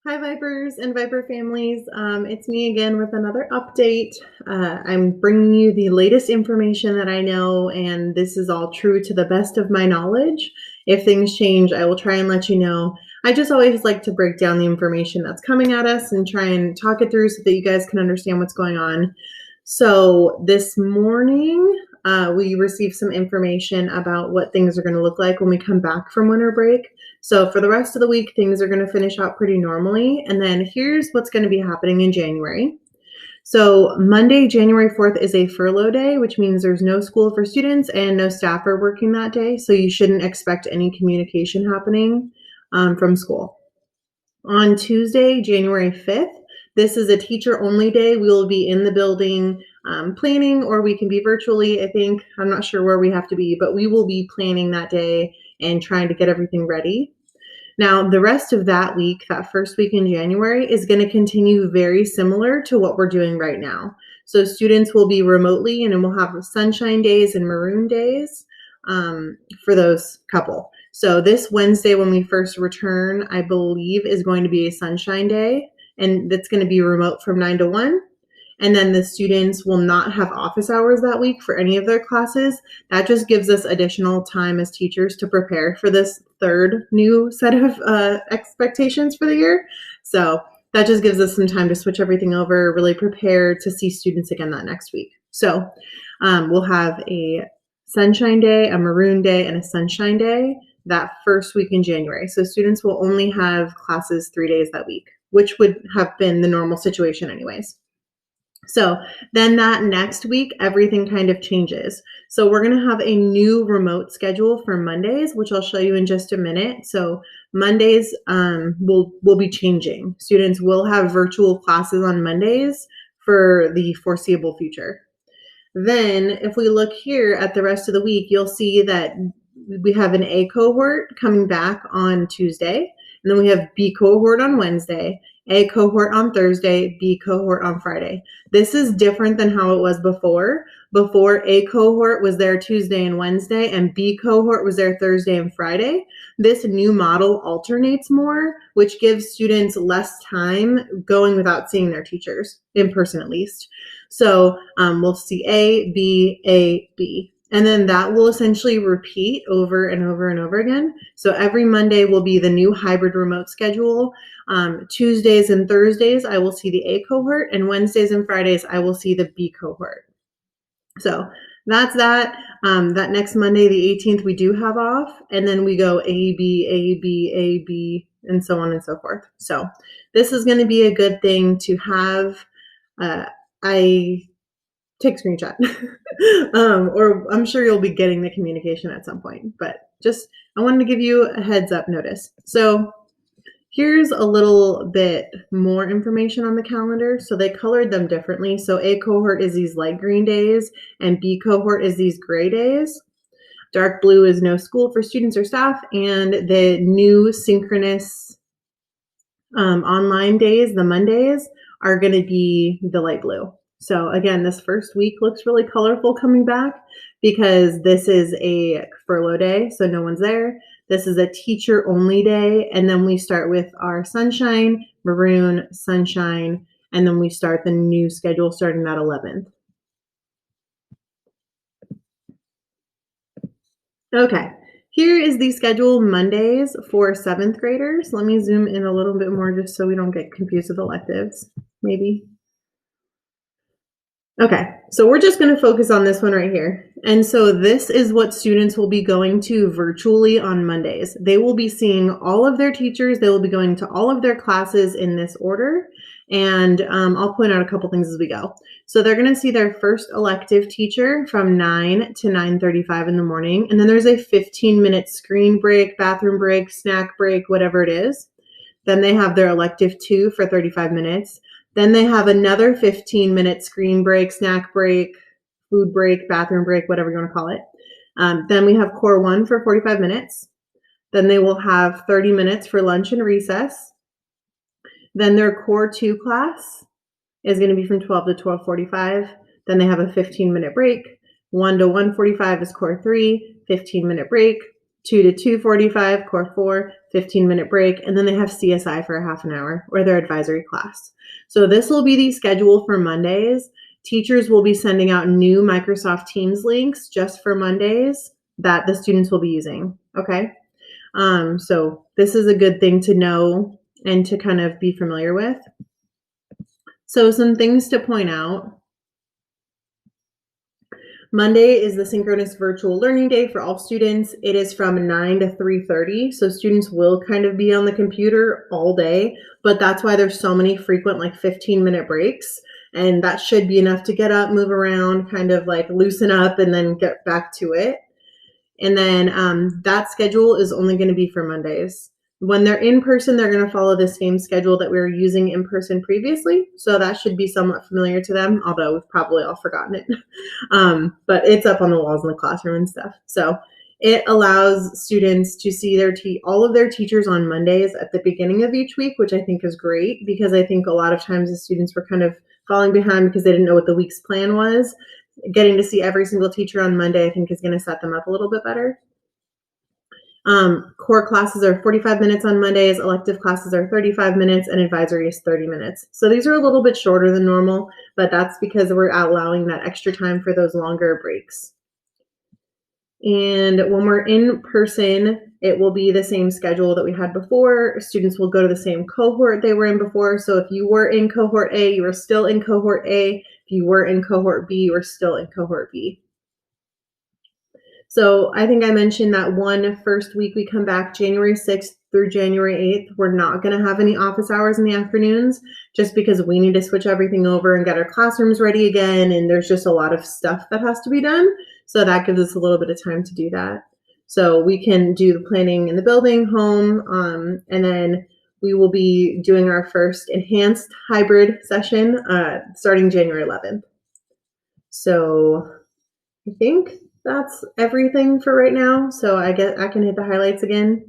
Hi, Vipers and Viper families. It's me again with another update. I'm bringing you the latest information that I know, and this is all true to the best of my knowledge. If things change, I will try and let you know. I just always like to break down the information that's coming at us and try and talk it through so that you guys can understand what's going on. So, this morning, we received some information about what things are going to look like when we come back from winter break. So for the rest of the week, things are going to finish out pretty normally. And then here's what's going to be happening in January. So Monday, January 4th is a furlough day, which means there's no school for students and no staff are working that day. So you shouldn't expect any communication happening from school. On Tuesday, January 5th, this is a teacher only day. We will be in the building planning, or we can be virtually, I think. I'm not sure where we have to be, but we will be planning that day and trying to get everything ready. Now, the rest of that week, that first week in January, is going to continue very similar to what we're doing right now. So students will be remotely, and we'll have sunshine days and maroon days for those couple. So this Wednesday when we first return, I believe, is going to be a sunshine day, and that's going to be remote from 9 to 1. And then the students will not have office hours that week for any of their classes. That just gives us additional time as teachers to prepare for this third new set of expectations for the year. So that just gives us some time to switch everything over, really prepare to see students again that next week. So we'll have a sunshine day, a maroon day, and a sunshine day that first week in January. So students will only have classes 3 days that week, which would have been the normal situation anyways. So then that next week, everything kind of changes. So we're going to have a new remote schedule for Mondays, which I'll show you in just a minute. So Mondays will be changing. Students will have virtual classes on Mondays for the foreseeable future. Then if we look here at the rest of the week, you'll see that we have an A cohort coming back on Tuesday, and then we have B cohort on Wednesday, A cohort on Thursday, B cohort on Friday. This is different than how it was before. Before, A cohort was there Tuesday and Wednesday, and B cohort was there Thursday and Friday. This new model alternates more, which gives students less time going without seeing their teachers, in person at least. So we'll see A, B, and then that will essentially repeat over and over and over again. So every Monday will be the new hybrid remote schedule. Tuesdays and Thursdays, I will see the A cohort, and Wednesdays and Fridays, I will see the B cohort. So that's that. That next Monday, the 18th, we do have off, and then we go A, B, A, B, A, B, and so on and so forth. So this is going to be a good thing to have. I take a screenshot or I'm sure you'll be getting the communication at some point, but just I wanted to give you a heads up notice. So here's a little bit more information on the calendar. So they colored them differently. So A cohort is these light green days and B cohort is these gray days. Dark blue is no school for students or staff, and the new synchronous online days, the Mondays, are going to be the light blue. So again, this first week looks really colorful coming back because this is a furlough day, so no one's there. This is a teacher only day, and then we start with our sunshine, maroon, sunshine, and then we start the new schedule starting that 11th. Okay, here is the schedule Mondays for 7th graders. Let me zoom in a little bit more just so we don't get confused with electives, maybe. Okay, so we're just going to focus on this one right here. And so this is what students will be going to virtually on Mondays. They will be seeing all of their teachers. They will be going to all of their classes in this order. And I'll point out a couple things as we go. So they're going to see their first elective teacher from 9 to 9:35 in the morning. And then there's a 15-minute screen break, bathroom break, snack break, whatever it is. Then they have their elective 2 for 35 minutes. Then they have another 15-minute screen break, snack break, food break, bathroom break, whatever you want to call it. Then we have Core 1 for 45 minutes. Then they will have 30 minutes for lunch and recess. Then their Core 2 class is going to be from 12 to 12:45. Then they have a 15-minute break. 1 to 1:45 is Core 3, 15-minute break. 2 to 2:45, core 4, 15-minute break, and then they have CSI for a half an hour or their advisory class. So this will be the schedule for Mondays. Teachers will be sending out new Microsoft Teams links just for Mondays that the students will be using, okay? So this is a good thing to know and to kind of be familiar with. So some things to point out. Monday is the synchronous virtual learning day for all students. It is from 9 to 3:30, so students will kind of be on the computer all day, but that's why there's so many frequent like 15-minute breaks, and that should be enough to get up, move around, kind of like loosen up, and then get back to it. And then that schedule is only going to be for Mondays. When they're in person, they're going to follow the same schedule that we were using in person previously. So that should be somewhat familiar to them, although we've probably all forgotten it. But it's up on the walls in the classroom and stuff. So it allows students to see all of their teachers on Mondays at the beginning of each week, which I think is great because I think a lot of times the students were kind of falling behind because they didn't know what the week's plan was. Getting to see every single teacher on Monday, I think, is going to set them up a little bit better. Core classes are 45 minutes on Mondays, elective classes are 35 minutes, and advisory is 30 minutes. So these are a little bit shorter than normal, but that's because we're allowing that extra time for those longer breaks. And when we're in person, it will be the same schedule that we had before. Students will go to the same cohort they were in before. So if you were in cohort A, you are still in cohort A. If you were in cohort B, you are still in cohort B. So I think I mentioned that first week we come back January 6th through January 8th. We're not going to have any office hours in the afternoons just because we need to switch everything over and get our classrooms ready again. And there's just a lot of stuff that has to be done. So that gives us a little bit of time to do that. So we can do the planning in the building, home, and then we will be doing our first enhanced hybrid session starting January 11th. So I think that's everything for right now. So I can hit the highlights again.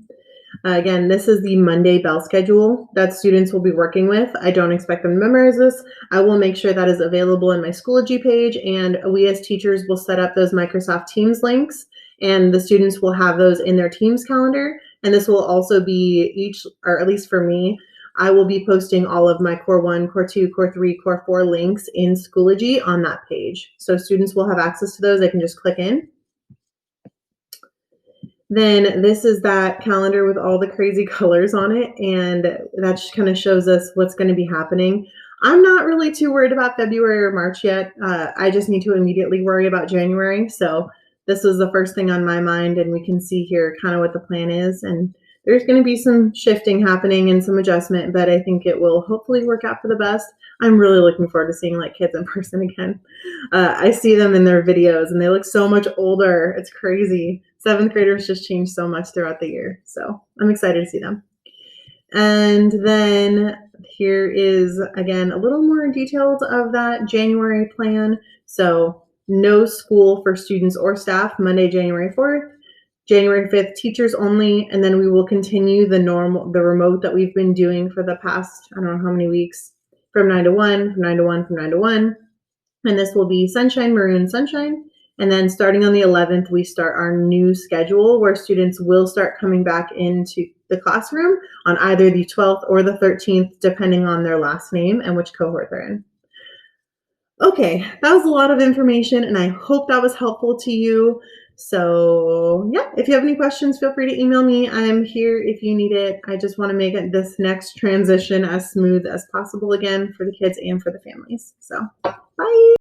Again, this is the Monday bell schedule that students will be working with. I don't expect them to memorize this. I will make sure that is available in my Schoology page, and we as teachers will set up those Microsoft Teams links, and the students will have those in their Teams calendar. And this will also be or at least for me, I will be posting all of my Core 1, Core 2, Core 3, Core 4 links in Schoology on that page. So students will have access to those. They can just click in. Then this is that calendar with all the crazy colors on it, and that just kind of shows us what's going to be happening. I'm not really too worried about February or March yet. I just need to immediately worry about January. So this is the first thing on my mind, and we can see here kind of what the plan is. And there's going to be some shifting happening and some adjustment, but I think it will hopefully work out for the best. I'm really looking forward to seeing like kids in person again. I see them in their videos and they look so much older. It's crazy. 7th graders just changed so much throughout the year. So I'm excited to see them. And then here is, again, a little more details of that January plan. So no school for students or staff, Monday, January 4th. January 5th, teachers only, and then we will continue the remote that we've been doing for the past, I don't know how many weeks, from 9 to 1, from 9 to 1, from 9 to 1. And this will be sunshine, maroon, sunshine. And then starting on the 11th, we start our new schedule where students will start coming back into the classroom on either the 12th or the 13th, depending on their last name and which cohort they're in. Okay, that was a lot of information, and I hope that was helpful to you. So yeah, if you have any questions, feel free to email me. I'm here if you need it. I just want to make this next transition as smooth as possible again for the kids and for the families. So bye.